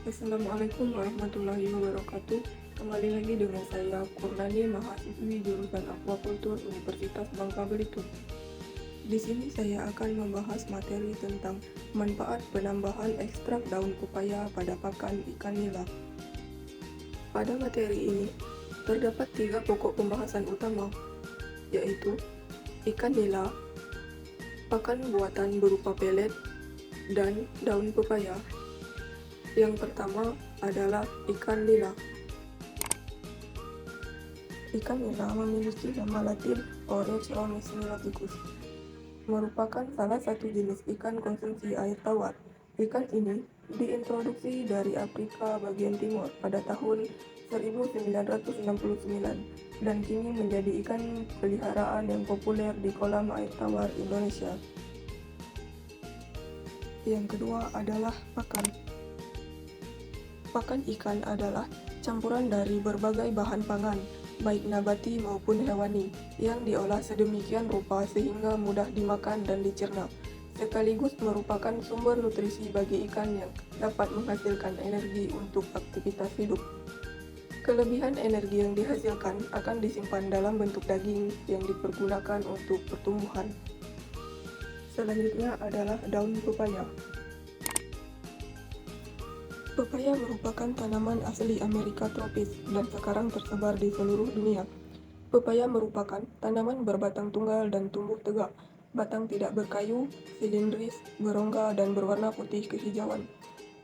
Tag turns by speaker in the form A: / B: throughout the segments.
A: Assalamualaikum warahmatullahi wabarakatuh. Kembali lagi dengan saya Kurnani, mahasiswi jurusan Aquaculture Universitas Bangka Belitung. Di sini saya akan membahas materi tentang manfaat penambahan ekstrak daun pepaya pada pakan ikan nila. Pada materi ini terdapat 3 pokok pembahasan utama, yaitu ikan nila, pakan buatan berupa pelet, dan daun pepaya. Yang pertama adalah ikan nila. Ikan nila memiliki nama latin Oryctolagus nilaticus, merupakan salah satu jenis ikan konsumsi air tawar. Ikan ini diintroduksi dari Afrika bagian timur pada tahun 1969 dan kini menjadi ikan peliharaan yang populer di kolam air tawar Indonesia. Yang kedua adalah pakan. Pakan ikan adalah campuran dari berbagai bahan pangan, baik nabati maupun hewani, yang diolah sedemikian rupa sehingga mudah dimakan dan dicerna, sekaligus merupakan sumber nutrisi bagi ikan yang dapat menghasilkan energi untuk aktivitas hidup. Kelebihan energi yang dihasilkan akan disimpan dalam bentuk daging yang dipergunakan untuk pertumbuhan. Selanjutnya adalah daun pepaya. Pepaya merupakan tanaman asli Amerika tropis dan sekarang tersebar di seluruh dunia. Pepaya merupakan tanaman berbatang tunggal dan tumbuh tegak. Batang tidak berkayu, silindris, berongga, dan berwarna putih kehijauan.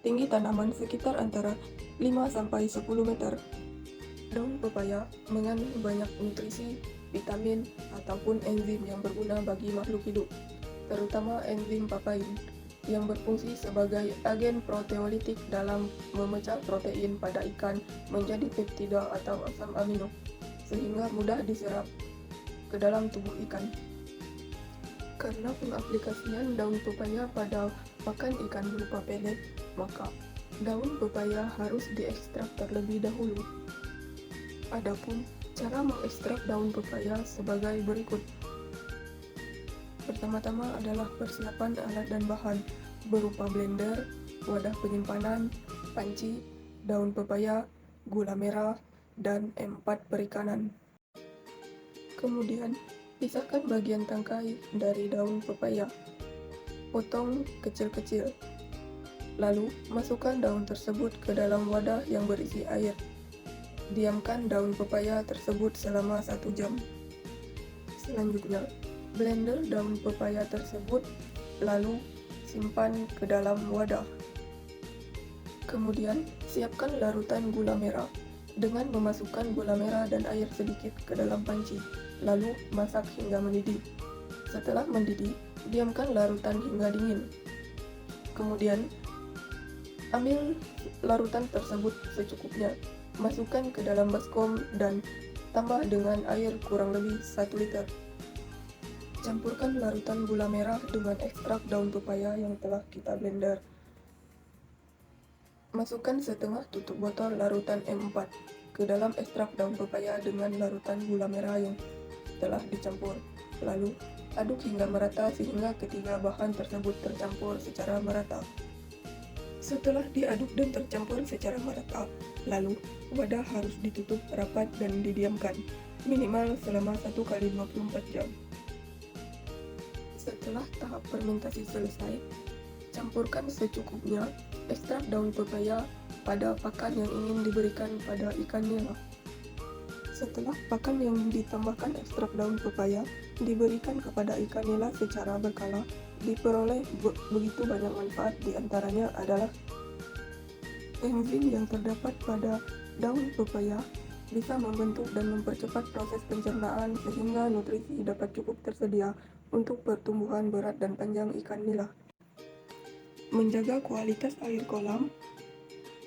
A: Tinggi tanaman sekitar antara 5-10 meter. Daun pepaya mengandung banyak nutrisi, vitamin, ataupun enzim yang berguna bagi makhluk hidup, terutama enzim papain, yang berfungsi sebagai agen proteolitik dalam memecah protein pada ikan menjadi peptida atau asam amino, sehingga mudah diserap ke dalam tubuh ikan. Karena pengaplikasian daun pepaya pada pakan ikan berupa pelet, maka daun pepaya harus diekstrak terlebih dahulu. Adapun cara mengekstrak daun pepaya sebagai berikut. Pertama-tama adalah persiapan alat dan bahan berupa blender, wadah penyimpanan, panci, daun pepaya, gula merah, dan empat perikanan. Kemudian, pisahkan bagian tangkai dari daun pepaya. Potong kecil-kecil. Lalu, masukkan daun tersebut ke dalam wadah yang berisi air. Diamkan daun pepaya tersebut selama 1 jam. Selanjutnya, blender daun pepaya tersebut, lalu simpan ke dalam wadah. Kemudian, siapkan larutan gula merah dengan memasukkan gula merah dan air sedikit ke dalam panci, lalu masak hingga mendidih. Setelah mendidih, diamkan larutan hingga dingin. Kemudian, ambil larutan tersebut secukupnya, masukkan ke dalam baskom dan tambah dengan air kurang lebih 1 liter. Campurkan larutan gula merah dengan ekstrak daun pepaya yang telah kita blender. Masukkan setengah tutup botol larutan M4 ke dalam ekstrak daun pepaya dengan larutan gula merah yang telah dicampur. Lalu, aduk hingga merata sehingga ketiga bahan tersebut tercampur secara merata. Setelah diaduk dan tercampur secara merata, lalu wadah harus ditutup rapat dan didiamkan, minimal selama 1x24 jam. Setelah tahap fermentasi selesai, campurkan secukupnya ekstrak daun pepaya pada pakan yang ingin diberikan pada ikan nila. Setelah pakan yang ditambahkan ekstrak daun pepaya diberikan kepada ikan nila secara berkala, diperoleh begitu banyak manfaat. Di antaranya adalah enzim yang terdapat pada daun pepaya bisa membentuk dan mempercepat proses pencernaan sehingga nutrisi dapat cukup tersedia untuk pertumbuhan berat dan panjang ikan nila. Menjaga kualitas air kolam,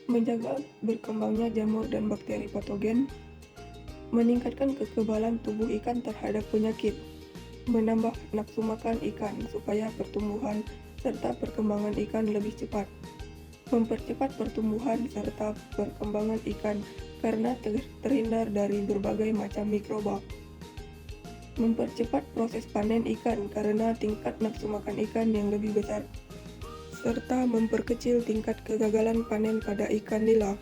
A: menjaga berkembangnya jamur dan bakteri patogen, meningkatkan kekebalan tubuh ikan terhadap penyakit, menambah nafsu makan ikan supaya pertumbuhan serta perkembangan ikan lebih cepat, mempercepat pertumbuhan serta perkembangan ikan karena terhindar dari berbagai macam mikroba, mempercepat proses panen ikan karena tingkat nafsu makan ikan yang lebih besar. serta memperkecil tingkat kegagalan panen pada ikan nila.